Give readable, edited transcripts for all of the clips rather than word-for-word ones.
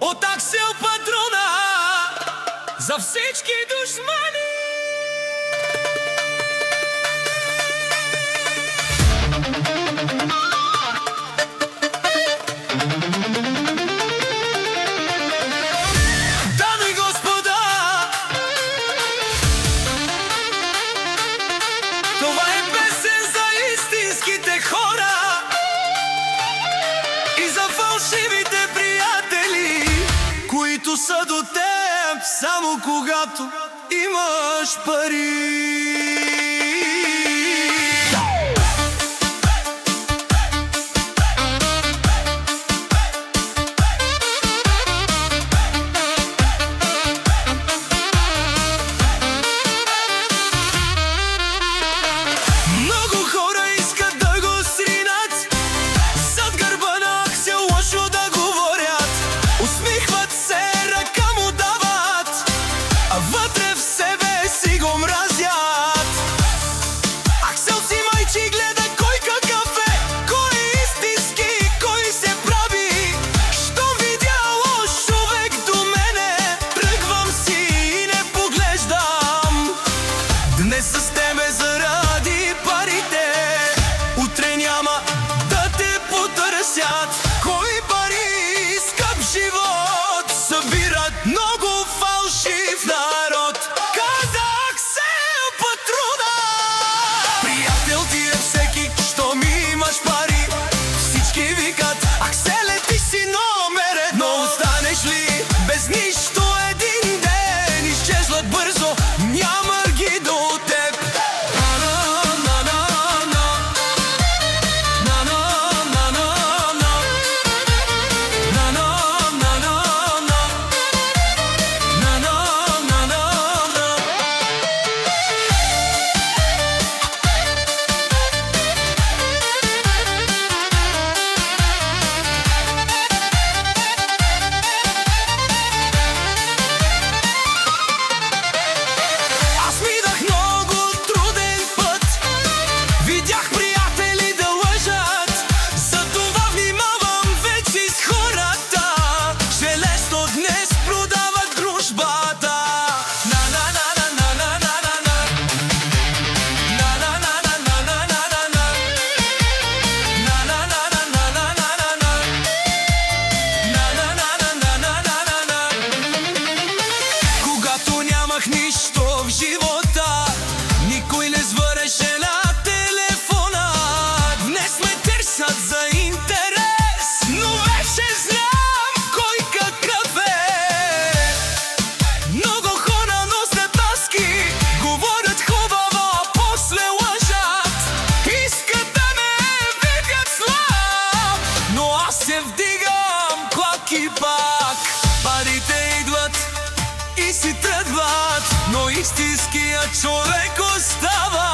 от Аксел Патрона за всички душмани. Дами и господа, това е песен за истинските хора и за фалшивите приятели, които са до теб само когато имаш пари. Много хора искат да го сринат, зад гърба на Аксел лошо да говорят. Усмихват се, ръка му дават, а вътре в себе си го мразят. Аксел си майчи гледа кой какъв е, кой е истински, кой се прави. Щом видя лош човек до мене, тръгвам си и не поглеждам. Днес с тебе заради парите, утре няма да те потърсят. Кои пари, скъп живот, събират много фалшив народ. Каза Аксел Патрона. Приятел ти е всеки, щом имаш пари. Всички викат: Акселе, ти си номер едно. Останеш ли без нищо един ден, изчезват бързо, няма ги до теб. Аз минах много труден път, видях приятели да лъжат. Затова внимавам вече с хората, железно днес продават дружбата. Когато нямах нищо в живота, никой не звъреше на телефона. Днес ме търсят за интерес, но вече знам кой какъв е. Много хора носят маски, говорят хубаво, а после лъжат. Искат да ме видят слаб, но аз се вдигам клак и пак. Парите идват и си тръгват, но истинският човек остава.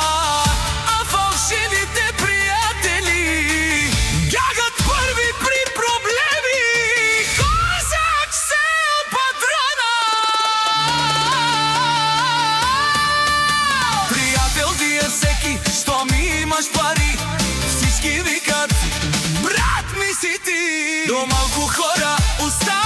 А фалшивите приятели бягат първи при проблеми. Каза Аксел Патрона. Приятел ти е всеки, щом имаш пари. Всички викат: брат ми си ти. До малко хора остава